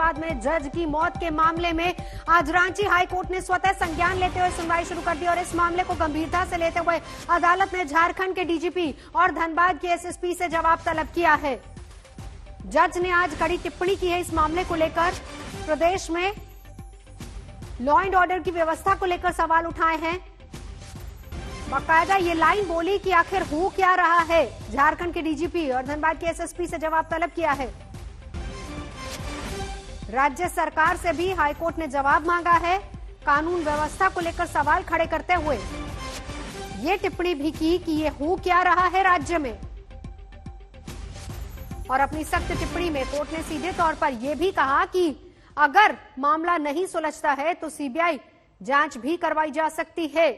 धनबाद में जज की मौत के मामले में आज रांची हाई कोर्ट ने स्वतः संज्ञान लेते हुए सुनवाई शुरू कर दी और इस मामले को गंभीरता से लेते हुए अदालत ने झारखंड के डीजीपी और धनबाद के एसएसपी से जवाब तलब किया है। जज ने आज कड़ी टिप्पणी की है इस मामले को लेकर। प्रदेश में लॉ एंड ऑर्डर की व्यवस्था को लेकर सवाल उठाए हैं। बाकायदा ये लाइन बोली कि आखिर हो क्या रहा है। झारखंड के डीजीपी और धनबाद के एसएसपी से जवाब तलब किया है। राज्य सरकार से भी हाईकोर्ट ने जवाब मांगा है। कानून व्यवस्था को लेकर सवाल खड़े करते हुए ये टिप्पणी भी की कि ये हो क्या रहा है राज्य में। और अपनी सख्त टिप्पणी में कोर्ट ने सीधे तौर पर यह भी कहा कि अगर मामला नहीं सुलझता है तो सीबीआई जांच भी करवाई जा सकती है।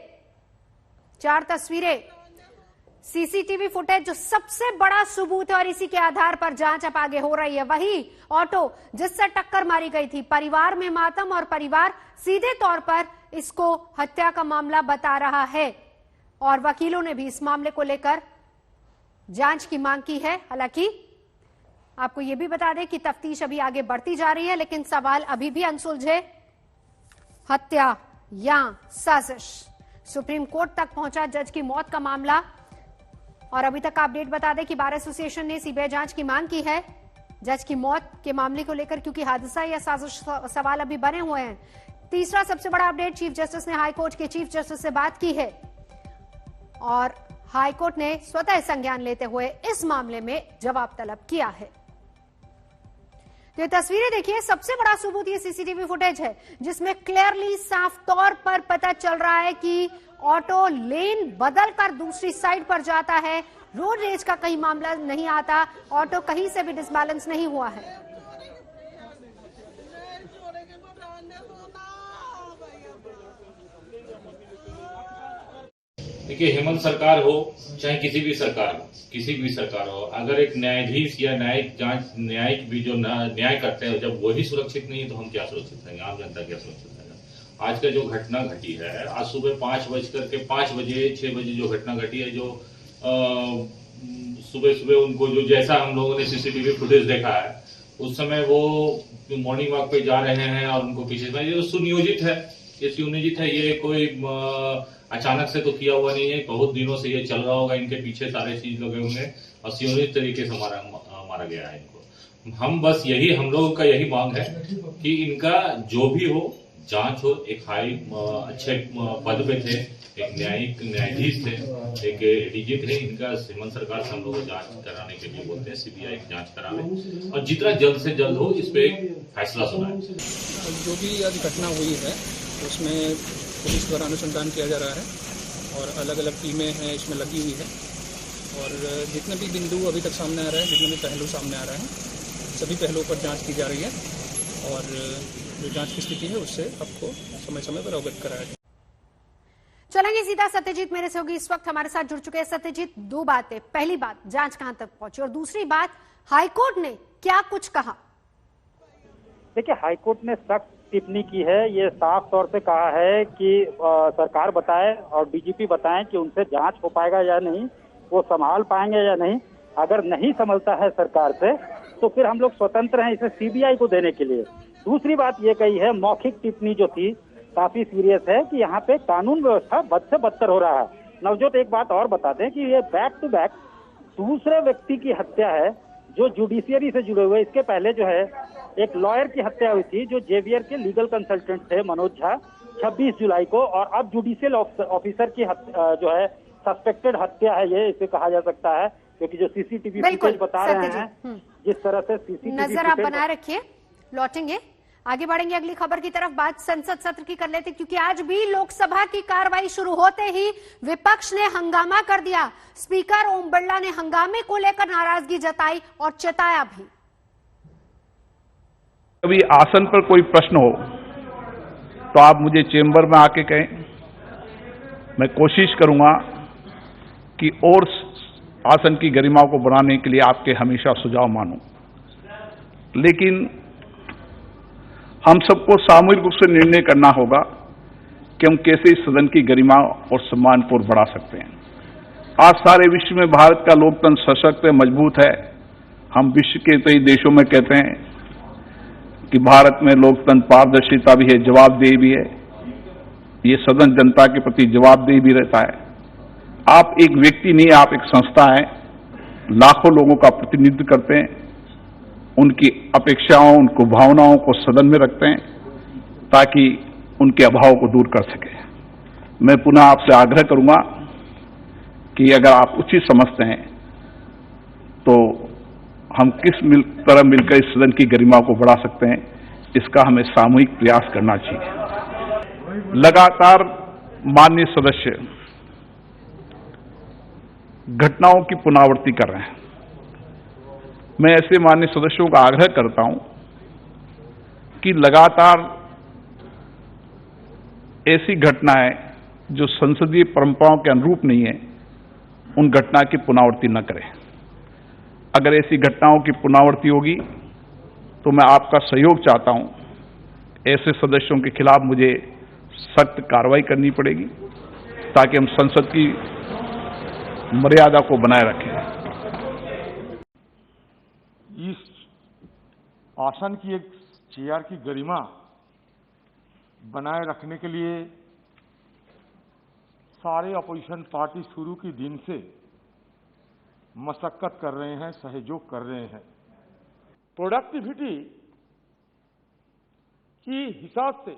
4 तस्वीरें, सीसीटीवी फुटेज जो सबसे बड़ा सबूत है और इसी के आधार पर जांच अब आगे हो रही है। वही ऑटो जिससे टक्कर मारी गई थी, परिवार में मातम और परिवार सीधे तौर पर इसको हत्या का मामला बता रहा है और वकीलों ने भी इस मामले को लेकर जांच की मांग की है। हालांकि आपको यह भी बता दें कि तफ्तीश अभी आगे बढ़ती जा रही है, लेकिन सवाल अभी भी अनसुलझे। हत्या या साजिश, सुप्रीम कोर्ट तक पहुंचा जज की मौत का मामला। और अभी तक का अपडेट बता दें कि बार एसोसिएशन ने सीबीआई जांच की मांग की है जज की मौत के मामले को लेकर, क्योंकि हादसा या साजिश सवाल अभी बने हुए हैं। तीसरा सबसे बड़ा अपडेट, चीफ जस्टिस ने हाईकोर्ट के चीफ जस्टिस से बात की है और हाईकोर्ट ने स्वतः संज्ञान लेते हुए इस मामले में जवाब तलब किया है। तो ये तस्वीरें देखिए, सबसे बड़ा सबूत ये सीसीटीवी फुटेज है जिसमें क्लियरली साफ तौर पर पता चल रहा है कि ऑटो लेन बदलकर दूसरी साइड पर जाता है। रोड रेज का कहीं मामला नहीं आता, ऑटो कहीं से भी डिसबैलेंस नहीं हुआ है। देखिए, हेमंत सरकार हो चाहे किसी भी सरकार हो, अगर एक न्यायाधीश या न्यायिक भी जो न्याय करते हैं, जब वही सुरक्षित नहीं है तो हम क्या सुरक्षित रहेंगे, आम जनता क्या सुरक्षित रहेगा। आज का जो घटना घटी है, आज सुबह 5 बजे 6 बजे जो घटना घटी है, जो सुबह उनको जो जैसा हम लोगों ने सीसीटीवी फुटेज देखा है, उस समय वो मॉर्निंग वॉक पे जा रहे हैं और उनको पीछे ये सुनियोजित है। ये कोई अचानक से तो किया हुआ नहीं है, बहुत दिनों से ये चल रहा होगा, इनके पीछे सारे चीज लगे होंगे और सुनियोजित तरीके से मारा गया है इनको। हम बस हम लोगों का यही मांग है कि इनका जो भी हो जांच हो। एक अच्छे पद पे थे, एक न्यायाधीश थे, एक डीजी थे, इनका हेमंत सरकार से हम लोग जांच कराने के लिए बोलते हैं, सीबीआई जांच करावे और जितना जल्द से जल्द हो इस पे एक फैसला सुनाए। जो भी आज घटना हुई है उसमें पुलिस द्वारा अनुसंधान किया जा रहा है और अलग अलग टीमें हैं इसमें लगी हुई है और जितने भी बिंदु अभी तक सामने आ रहे हैं, जितने भी पहलू सामने आ रहे हैं, सभी पहलुओं पर जांच की जा रही है और जो जांच की स्थिति है उससे आपको समय समय पर अवगत कराया जाए। चलेंगे सीधा सत्यजीत मेरे से होगी इस वक्त हमारे साथ जुड़ चुके हैं। सत्यजीत, 2 बातें, पहली बात जांच कहां तक पहुंची और दूसरी बात हाईकोर्ट ने क्या कुछ कहा। देखिए, हाईकोर्ट ने सख्त टिप्पणी की है। ये साफ तौर से कहा है कि सरकार बताए और डीजीपी बताएं कि उनसे जांच हो पाएगा या नहीं, वो संभाल पाएंगे या नहीं। अगर नहीं संभलता है सरकार से तो फिर हम लोग स्वतंत्र हैं इसे सीबीआई को देने के लिए। दूसरी बात ये कही है, मौखिक टिप्पणी जो थी काफी सीरियस है कि यहाँ पे कानून व्यवस्था बद से बदतर हो रहा है। नवजोत, एक बात और बता दें कि ये बैक टू बैक दूसरे व्यक्ति की हत्या है जो जुडिशियरी से जुड़े हुए। इसके पहले जो है एक लॉयर की हत्या हुई थी जो जेवियर के लीगल कंसल्टेंट थे, मनोज झा, 26 जुलाई को, और अब जुडिशियल ऑफिसर की जो है सस्पेक्टेड हत्या है, ये इसे कहा जा सकता है, क्योंकि जो सीसीटीवी फुटेज बता रहे हैं जिस तरह से सीसीटीवी नजर आप बनाए रखिए। लौटेंगे, आगे बढ़ेंगे अगली खबर की तरफ। बात संसद सत्र की कर लेते, क्योंकि आज भी लोकसभा की कार्रवाई शुरू होते ही विपक्ष ने हंगामा कर दिया। स्पीकर ओम बिरला ने हंगामे को लेकर नाराजगी जताई और चेताया भी। कभी आसन पर कोई प्रश्न हो तो आप मुझे चेंबर में आके कहें, मैं कोशिश करूंगा कि और आसन की गरिमा को बढ़ाने के लिए आपके हमेशा सुझाव मानूं। लेकिन हम सबको सामूहिक रूप से निर्णय करना होगा कि हम कैसे इस सदन की गरिमा और सम्मान को बढ़ा सकते हैं। आज सारे विश्व में भारत का लोकतंत्र सशक्त है, मजबूत है। हम विश्व के कई देशों में कहते हैं कि भारत में लोकतंत्र पारदर्शिता भी है, जवाबदेही भी है। ये सदन जनता के प्रति जवाबदेही भी रहता है। आप एक व्यक्ति नहीं, आप एक संस्था है, लाखों लोगों का प्रतिनिधित्व करते हैं, उनकी अपेक्षाओं, उनको भावनाओं को सदन में रखते हैं ताकि उनके अभाव को दूर कर सके। मैं पुनः आपसे आग्रह करूंगा कि अगर आप उचित समझते हैं तो हम किस तरह मिलकर इस सदन की गरिमा को बढ़ा सकते हैं, इसका हमें सामूहिक प्रयास करना चाहिए। लगातार माननीय सदस्य घटनाओं की पुनरावृत्ति कर रहे हैं। मैं ऐसे माननीय सदस्यों का आग्रह करता हूं कि लगातार ऐसी घटनाएं जो संसदीय परंपराओं के अनुरूप नहीं है, उन घटना की पुनरावृत्ति न करें। अगर ऐसी घटनाओं की पुनरावृत्ति होगी तो मैं आपका सहयोग चाहता हूं। ऐसे सदस्यों के खिलाफ मुझे सख्त कार्रवाई करनी पड़ेगी ताकि हम संसद की मर्यादा को बनाए रखें। इस आसन की एक चेयर की गरिमा बनाए रखने के लिए सारे अपोजिशन पार्टी शुरू के दिन से मशक्कत कर रहे हैं, सहयोग कर रहे हैं। प्रोडक्टिविटी की हिसाब से,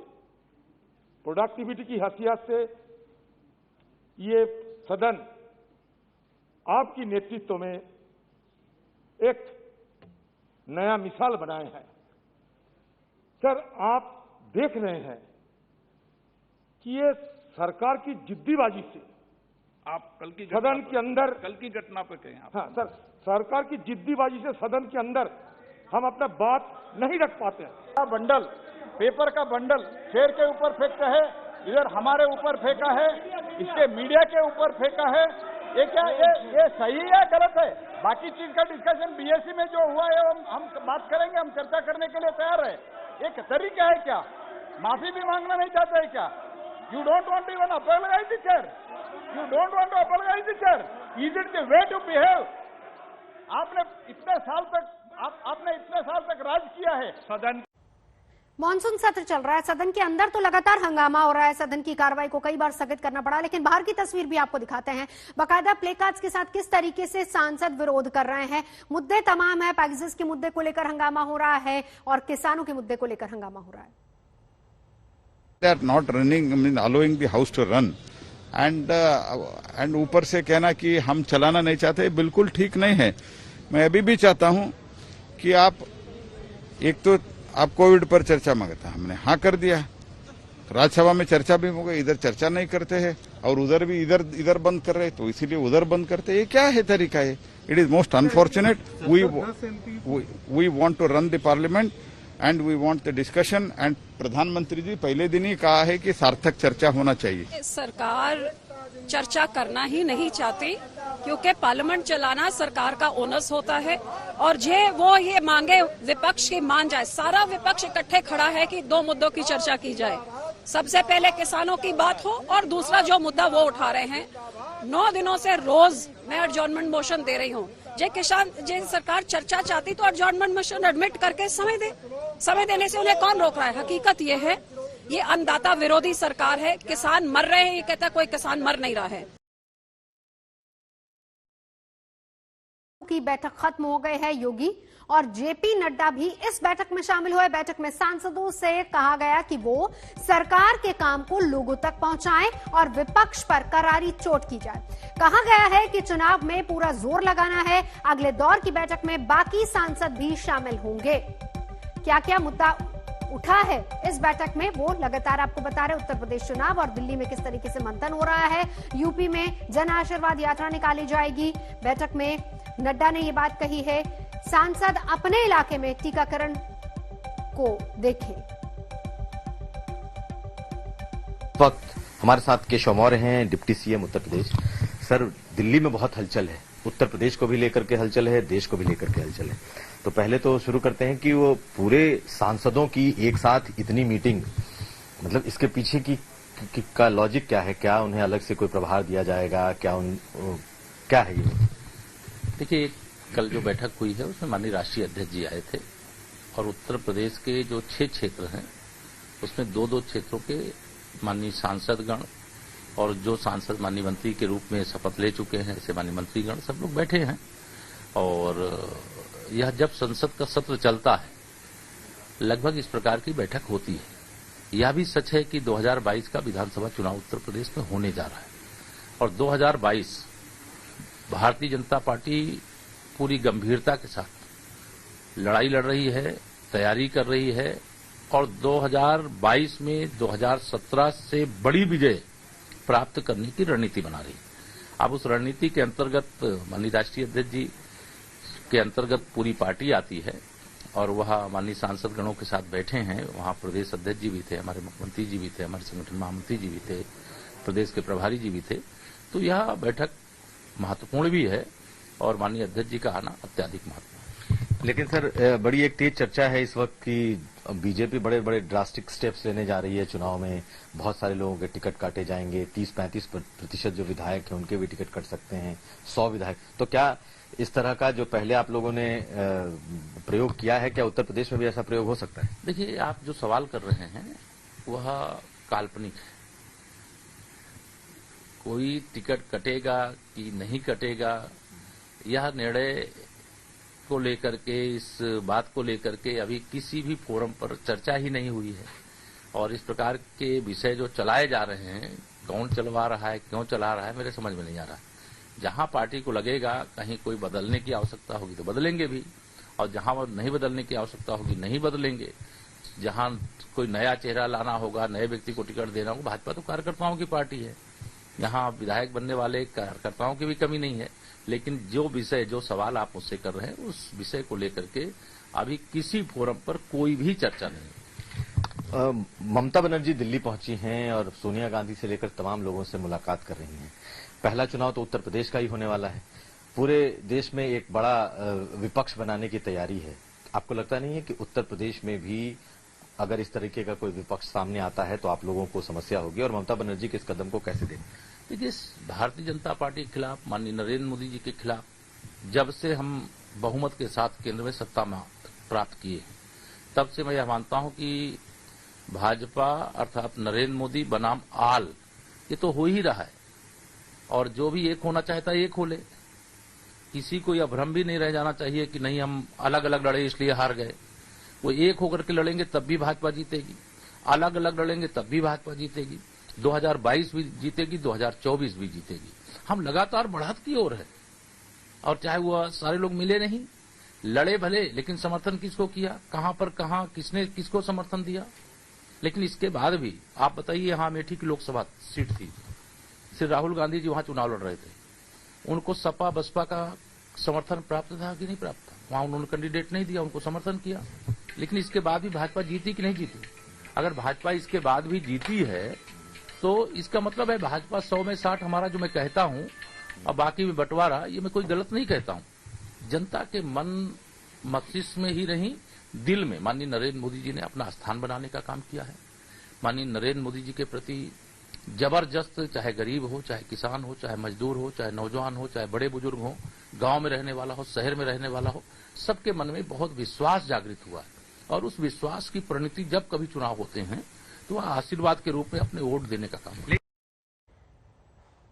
प्रोडक्टिविटी की हैसियत से ये सदन आपकी नेतृत्व में एक नया मिसाल बनाए हैं। सर, आप देख रहे हैं कि ये सरकार की जिद्दीबाजी से आप कल की सदन के अंदर, कल की घटना पर कहें आप। हाँ सर, सरकार की जिद्दीबाजी से सदन के अंदर हम अपना बात नहीं रख पाते हैं। बंडल, पेपर का बंडल चेयर के ऊपर फेंकता है, इधर हमारे ऊपर फेंका है, इसके मीडिया के ऊपर फेंका है। ये क्या, ये सही है गलत है? बाकी चीज का डिस्कशन बीएससी में जो हुआ है हम बात करेंगे, हम चर्चा करने के लिए तैयार है। एक तरीका है क्या? माफी भी मांगना नहीं चाहते है क्या? You don't want to even apologise the chair, you don't want to apologise the chair, is it the way to behave? आपने इतने साल तक राज किया है। सदन मॉनसून सत्र चल रहा है, सदन के अंदर तो लगातार हंगामा हो रहा है, सदन की कार्रवाई को कई बार स्थगित करना पड़ा, लेकिन बाहर की तस्वीर भी आपको दिखाते हैं। बाकायदा प्लेकार्ड्स के साथ किस तरीके से सांसद विरोध कर रहे हैं। मुद्दे तमाम है, पैकेजेस के मुद्दे को लेकर हंगामा हो रहा है और किसानों के मुद्दे को लेकर हंगामा हो रहा है। They are not running, I mean, allowing the house to run, and ऊपर से कहना कि हम चलाना नहीं चाहते, बिल्कुल ठीक नहीं है। मैं अभी भी चाहता हूं कि आप, एक तो आप कोविड पर चर्चा मांगता, हमने हाँ कर दिया, राज्यसभा में चर्चा भी हो गई, इधर चर्चा नहीं करते हैं और उधर भी इधर बंद कर रहे, तो इसीलिए उधर बंद करते। ये क्या है तरीका? है it is most unfortunate. We want to run the parliament and we want the discussion, and प्रधानमंत्री जी पहले दिन ही कहा है कि सार्थक चर्चा होना चाहिए। सरकार चर्चा करना ही नहीं चाहती क्योंकि पार्लियामेंट चलाना सरकार का ओनस होता है और वो ये मांगे विपक्ष की मान जाए। सारा विपक्ष इकट्ठे खड़ा है कि दो मुद्दों की चर्चा की जाए। सबसे पहले किसानों की बात हो और दूसरा जो मुद्दा वो उठा रहे हैं। 9 दिनों से रोज मैं एडजॉर्नमेंट मोशन दे रही हूँ। जे सरकार चर्चा चाहती तो एडजॉर्नमेंट मोशन एडमिट करके समय देने से उन्हें कौन रोक रहा है? हकीकत ये है, ये अन्नदाता विरोधी सरकार है। किसान मर रहे हैं, ये कहता कोई किसान मर नहीं रहा है। की बैठक खत्म हो गई है। योगी और जेपी नड्डा भी इस बैठक में शामिल हुए। बैठक में सांसदों से कहा गया कि वो सरकार के काम को लोगों तक पहुंचाएं और विपक्ष पर करारी चोट की जाए। कहा गया है कि चुनाव में पूरा जोर लगाना है। अगले दौर की बैठक में बाकी सांसद भी शामिल होंगे। क्या क्या मुद्दा उठा है इस बैठक में, वो लगातार आपको बता रहे। उत्तर प्रदेश चुनाव और दिल्ली में किस तरीके से मंथन हो रहा है। यूपी में जन आशीर्वाद यात्रा निकाली जाएगी। बैठक में नड्डा ने ये बात कही है, सांसद अपने इलाके में टीकाकरण को देखें। वक्त हमारे साथ केशव मौर्य हैं, deputy CM Uttar Pradesh. Sir, Delhi में बहुत हलचल है, उत्तर प्रदेश को भी लेकर के हलचल है, देश को भी लेकर के हलचल है। तो पहले तो शुरू करते हैं कि वो पूरे सांसदों की एक साथ इतनी मीटिंग, मतलब इसके पीछे का लॉजिक क्या है? क्या उन्हें अलग से कोई प्रभार दिया जाएगा? क्या है ये? देखिए, कल जो बैठक हुई है उसमें माननीय राष्ट्रीय अध्यक्ष जी आए थे और उत्तर प्रदेश के जो 6 क्षेत्र हैं उसमें 2-2 क्षेत्रों के माननीय सांसदगण और जो सांसद माननीय मंत्री के रूप में शपथ ले चुके हैं, ऐसे माननीय मंत्रीगण सब लोग बैठे हैं। और यह जब संसद का सत्र चलता है लगभग इस प्रकार की बैठक होती है। यह भी सच है कि 2022 का विधानसभा चुनाव उत्तर प्रदेश में होने जा रहा है और 2022 भारतीय जनता पार्टी पूरी गंभीरता के साथ लड़ाई लड़ रही है, तैयारी कर रही है और 2022 में 2017 से बड़ी विजय प्राप्त करने की रणनीति बना रही है। अब उस रणनीति के अंतर्गत माननीय राष्ट्रीय अध्यक्ष जी के अंतर्गत पूरी पार्टी आती है और वह माननीय सांसद गणों के साथ बैठे हैं। वहां प्रदेश अध्यक्ष जी भी थे, हमारे मुख्यमंत्री जी भी थे, हमारे संगठन महामंत्री जी भी थे, प्रदेश के प्रभारी जी भी थे। तो यह बैठक महत्वपूर्ण भी है और माननीय अध्यक्ष जी का आना अत्याधिक महत्वपूर्ण। लेकिन सर बड़ी एक तेज चर्चा है इस वक्त की बीजेपी बड़े बड़े ड्रास्टिक स्टेप्स लेने जा रही है चुनाव में। बहुत सारे लोगों के टिकट काटे जाएंगे, 30-35% जो विधायक हैं उनके भी टिकट कट सकते हैं, 100 विधायक। तो क्या इस तरह का जो पहले आप लोगों ने प्रयोग किया है, क्या उत्तर प्रदेश में भी ऐसा प्रयोग हो सकता है? देखिए, आप जो सवाल कर रहे हैं वह काल्पनिक है। कोई टिकट कटेगा कि नहीं कटेगा, यह निर्णय को लेकर के, इस बात को लेकर के अभी किसी भी फोरम पर चर्चा ही नहीं हुई है। और इस प्रकार के विषय जो चलाए जा रहे हैं, कौन चलवा रहा है, क्यों चला रहा है, मेरे समझ में नहीं आ रहा। जहां पार्टी को लगेगा कहीं कोई बदलने की आवश्यकता होगी तो बदलेंगे भी, और जहां नहीं बदलने की आवश्यकता होगी नहीं बदलेंगे। जहां कोई नया चेहरा लाना होगा, नए व्यक्ति को टिकट देना होगा, भाजपा तो कार्यकर्ताओं की पार्टी है, यहाँ विधायक बनने वाले कार्यकर्ताओं की भी कमी नहीं है। लेकिन जो विषय, जो सवाल आप मुझसे कर रहे हैं, उस विषय को लेकर के अभी किसी फोरम पर कोई भी चर्चा नहीं। ममता बनर्जी दिल्ली पहुंची हैं और सोनिया गांधी से लेकर तमाम लोगों से मुलाकात कर रही हैं। पहला चुनाव तो उत्तर प्रदेश का ही होने वाला है। पूरे देश में एक बड़ा विपक्ष बनाने की तैयारी है। आपको लगता नहीं है कि उत्तर प्रदेश में भी अगर इस तरीके का कोई विपक्ष सामने आता है तो आप लोगों को समस्या होगी, और ममता बनर्जी के इस कदम को कैसे देखें? देखिए, भारतीय जनता पार्टी के खिलाफ, माननीय नरेंद्र मोदी जी के खिलाफ जब से हम बहुमत के साथ केंद्र में सत्ता प्राप्त किए हैं, तब से मैं यह मानता हूं कि भाजपा अर्थात नरेंद्र मोदी बनाम आल, ये तो हो ही रहा है। और जो भी एक होना चाहता है एक हो ले। किसी को यह भ्रम भी नहीं रह जाना चाहिए कि नहीं हम अलग अलग लड़े इसलिए हार गए। वो एक होकर के लड़ेंगे तब भी भाजपा जीतेगी, अलग अलग लड़ेंगे तब भी भाजपा जीतेगी। 2022 भी जीतेगी, 2024 भी जीतेगी। हम लगातार बढ़त की ओर है, और चाहे वो सारे लोग मिले नहीं, लड़े भले, लेकिन समर्थन किसको किया, कहां पर कहां किसने किसको समर्थन दिया। लेकिन इसके बाद भी आप बताइए, यहां अमेठी की लोकसभा सीट थी, श्री राहुल गांधी जी वहां चुनाव लड़ रहे थे, उनको सपा बसपा का समर्थन प्राप्त था कि नहीं प्राप्त था? वहां उन्होंने कैंडिडेट नहीं दिया, उनको समर्थन किया। लेकिन इसके बाद भी भाजपा जीती कि नहीं जीती? अगर भाजपा इसके बाद भी जीती है तो इसका मतलब है भाजपा 100 में 60 हमारा जो मैं कहता हूं, और बाकी में बंटवारा, ये मैं कोई गलत नहीं कहता हूं। जनता के मन मस्तिष्क में ही नहीं, दिल में माननीय नरेंद्र मोदी जी ने अपना स्थान बनाने का काम किया है। माननीय नरेंद्र मोदी जी के प्रति जबरदस्त, चाहे गरीब हो, चाहे किसान हो, चाहे मजदूर हो, चाहे नौजवान हो, चाहे बड़े बुजुर्ग हो, गांव में रहने वाला हो, शहर में रहने वाला हो, सबके मन में बहुत विश्वास जागृत हुआ है। और उस विश्वास की परिणति जब कभी चुनाव होते हैं तो वह आशीर्वाद के रूप में अपने वोट देने का काम है।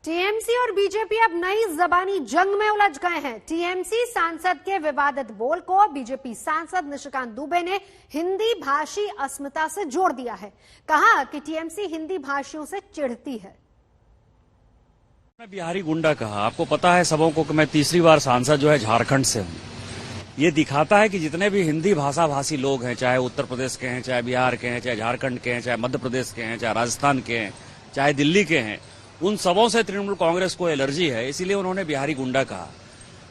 टीएमसी और बीजेपी अब नई जबानी जंग में उलझ गए हैं। टीएमसी सांसद के विवादित बोल को बीजेपी सांसद निशिकांत दुबे ने हिंदी भाषी अस्मिता से जोड़ दिया है। कहा कि टीएमसी हिंदी भाषियों से चिढ़ती है। मैं बिहारी गुंडा कहा। आपको पता है सबों को कि मैं तीसरी बार सांसद जो है झारखंड से हूं। ये दिखाता है कि जितने भी हिंदी भाषा भाषी लोग हैं, चाहे उत्तर प्रदेश के हैं, चाहे बिहार के हैं, चाहे झारखंड के हैं, चाहे मध्य प्रदेश के हैं, चाहे राजस्थान के हैं, चाहे दिल्ली के हैं, उन सबों से तृणमूल कांग्रेस को एलर्जी है। इसीलिए उन्होंने बिहारी गुंडा कहा।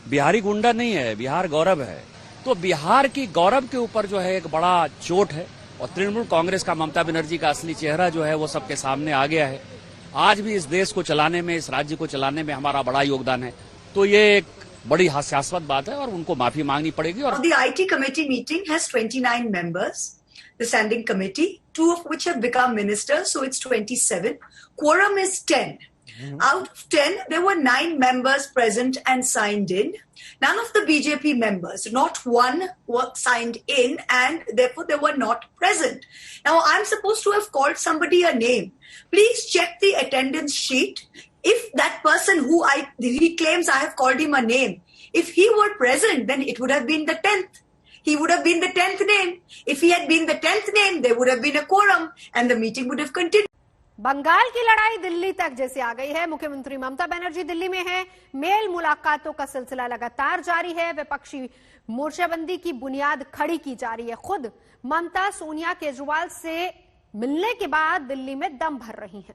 बिहारी गुंडा नहीं है, बिहार गौरव है। तो बिहार की गौरव के ऊपर जो है एक बड़ा चोट है, और तृणमूल कांग्रेस का ममता बनर्जी का असली चेहरा जो है वो सबके सामने आ गया है। आज भी इस देश को चलाने में, इस राज्य को चलाने में हमारा बड़ा योगदान है। तो ये एक बड़ी हास्यास्पद बात है और उनको माफी मांगनी पड़ेगी। और The IT committee meeting has 29 members. The standing committee, 2 of which have become ministers, so it's 27. Quorum is 10. Out of 10, there were 9 members present and signed in. None of the BJP members, not one, were signed in, and therefore they were not present. Now, I'm supposed to have called somebody a name. Please check the attendance sheet. If that person he claims I have called him a name, if he were present, then it would have been the 10th. He would have been the 10th name. If he had been the 10th name, there would have been a quorum and the meeting would have continued. Bengal की लड़ाई दिल्ली तक जैसे आ गई है। मुख्यमंत्री ममता बनर्जी दिल्ली में है। Mail मुलाकातों का सिलसिला लगातार जारी है। विपक्षी मोर्चाबंदी की बुनियाद खड़ी की जा रही है। खुद ममता सोनिया केजरीवाल से मिलने के बाद दिल्ली में दम भर रही हैं।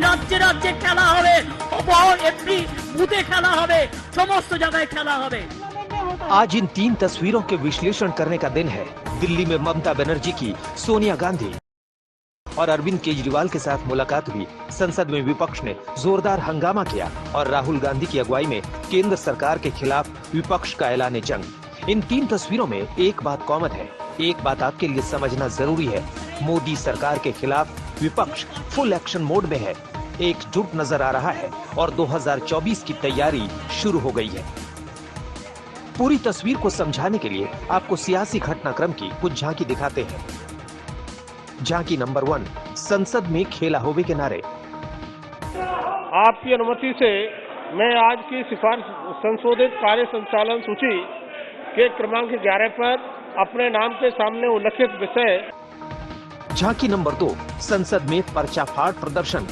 राज्य राज्य खेला হবে एमपी बूथे खेला হবে समस्त जगह खेला হবে। आज इन 3 तस्वीरों के विश्लेषण करने का दिन है। दिल्ली में ममता बनर्जी की सोनिया गांधी और अरविंद केजरीवाल के साथ मुलाकात हुई। संसद में विपक्ष ने जोरदार हंगामा किया और राहुल गांधी की अगुवाई में केंद्र सरकार के खिलाफ विपक्ष का ऐलान जंग। इन 3 तस्वीरों में एक बात कॉमन है। एक बात आपके लिए समझना जरूरी है, मोदी सरकार के खिलाफ विपक्ष फुल एक्शन मोड में है, एकजुट नजर आ रहा है और 2024 की तैयारी शुरू हो गई है। पूरी तस्वीर को समझाने के लिए आपको सियासी घटनाक्रम की कुछ झांकी दिखाते हैं। झांकी नंबर 1, संसद में खेला होवे के नारे। आपकी अनुमति से मैं आज की सिफारिश संशोधित कार्य संचालन सूची के क्रमांक 11 पर अपने नाम के सामने उल्लिखित विषय। झांकी नंबर 2, संसद में पर्चाफाड़ प्रदर्शन।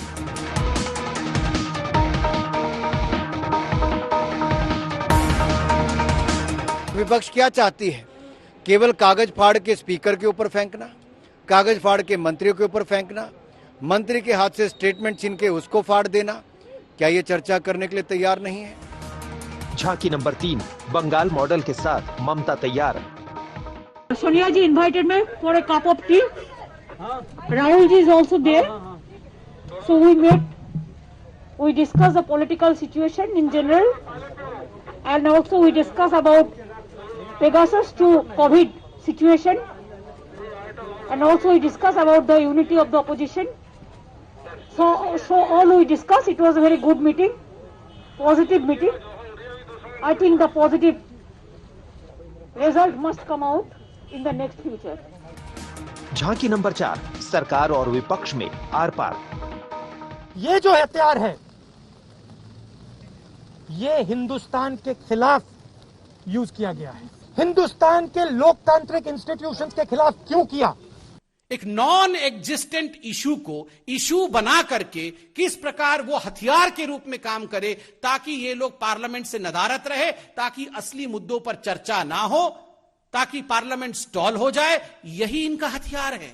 विपक्ष क्या चाहती है? केवल कागज फाड़ के स्पीकर के ऊपर फेंकना, कागज फाड़ के मंत्रियों के ऊपर फेंकना, मंत्री के हाथ से स्टेटमेंट छीन के उसको फाड़ देना। क्या ये चर्चा करने के लिए तैयार नहीं है? झांकी नंबर 3, बंगाल मॉडल के साथ ममता तैयार। सोनिया जी invited me for a cup of tea. Rahul ji is also there. So we met. We discussed the political situation in general, and also we discussed about Pegasus to COVID situation, and also we discussed about the unity of the opposition. So all we discussed. It was a very good meeting, positive meeting. I think the positive result must come out in the next future. झांकी number 4, सरकार और विपक्ष में are पार। ये जो हथियार है, ये हिंदुस्तान के खिलाफ यूज किया गया है। हिंदुस्तान के लोकतांत्रिक इंस्टीट्यूशंस के खिलाफ क्यों किया? एक नॉन एग्जिस्टेंट इशू को इशू बना करके किस प्रकार वो हथियार के रूप में काम करे ताकि ये लोग पार्लियामेंट से नदारत रहे, ताकि असली मुद्दों पर चर्चा ना हो, ताकि पार्लियामेंट स्टॉल हो जाए। यही इनका हथियार है।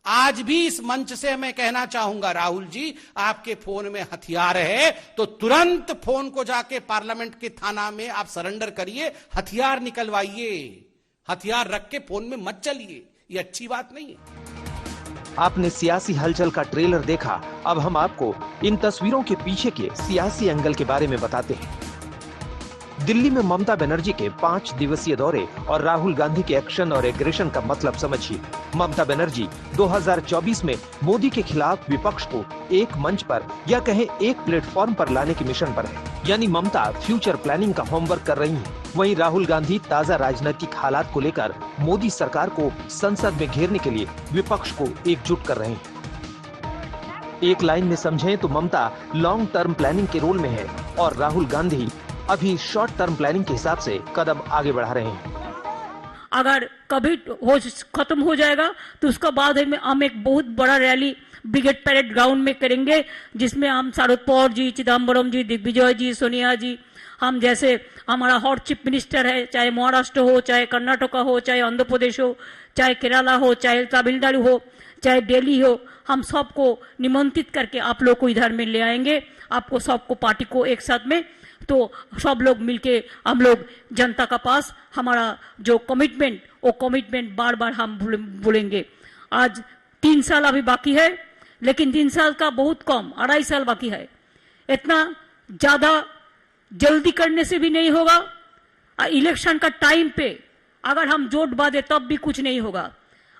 आज भी इस मंच से मैं कहना चाहूंगा, राहुल जी, आपके फोन में हथियार है तो तुरंत फोन को जाके पार्लियामेंट के थाना में आप सरेंडर करिए, हथियार निकलवाइए। हथियार रख के फोन में मत चलिए, ये अच्छी बात नहीं है। आपने सियासी हलचल का ट्रेलर देखा। अब हम आपको इन तस्वीरों के पीछे के सियासी एंगल के बारे में बताते हैं। दिल्ली में ममता बनर्जी के 5 दिवसीय दौरे और राहुल गांधी के एक्शन और एग्रेशन का मतलब समझिए। ममता बनर्जी 2024 में मोदी के खिलाफ विपक्ष को एक मंच पर या कहें एक प्लेटफॉर्म पर लाने के मिशन पर है। यानी ममता फ्यूचर प्लानिंग का होमवर्क कर रही हैं। वहीं राहुल गांधी ताजा राजनीतिक हालात को लेकर मोदी सरकार को संसद में घेरने के लिए विपक्ष को एकजुट कर रहे हैं। एक लाइन में समझें तो ममता लॉन्ग टर्म प्लानिंग के रोल में है और राहुल गांधी अभी शॉर्ट टर्म प्लानिंग के हिसाब से कदम आगे बढ़ा रहे हैं। अगर कभी खत्म हो जाएगा तो उसका बाद हम एक बहुत बड़ा रैली ब्रिगेड पैरेड ग्राउंड में करेंगे, जिसमें हम शरद पवार जी, चिदम्बरम जी, दिग्विजय जी, सोनिया जी, हम जैसे हमारा हॉट चीफ मिनिस्टर है, चाहे महाराष्ट्र हो, चाहे कर्नाटक हो, चाहे आंध्र प्रदेश हो, चाहे केरला हो, चाहे तमिलनाडु हो, चाहे दिल्ली हो, हम सबको निमंत्रित करके आप लोग को इधर में ले आएंगे। आपको सबको पार्टी को एक साथ में, तो सब लोग मिलके हम लोग जनता का पास हमारा जो कमिटमेंट, वो कमिटमेंट बार बार हम बोलेंगे। आज 3 साल अभी बाकी है, लेकिन 3 साल का बहुत कम, 2.5 साल बाकी है। इतना ज्यादा जल्दी करने से भी नहीं होगा। इलेक्शन का टाइम पे अगर हम जोट बांधे तब भी कुछ नहीं होगा।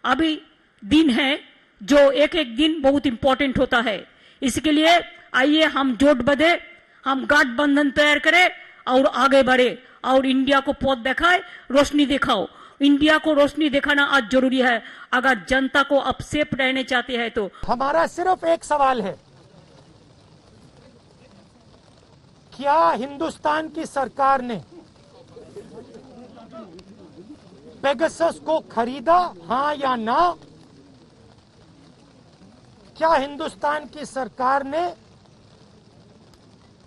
अभी दिन है जो एक एक दिन बहुत इंपॉर्टेंट होता है। इसके लिए आइए हम जोट बंधे, हम गठबंधन तैयार करें और आगे बढ़े और इंडिया को पथ दिखाए, रोशनी दिखाओ। इंडिया को रोशनी दिखाना आज जरूरी है अगर जनता को अब सेफ रहने चाहते हैं तो। हमारा सिर्फ एक सवाल है, क्या हिंदुस्तान की सरकार ने पेगासस को खरीदा, हां या ना? क्या हिंदुस्तान की सरकार ने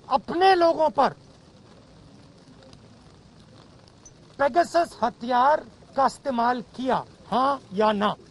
अपने लोगों पर पेगासस हथियार का इस्तेमाल किया, हां या ना?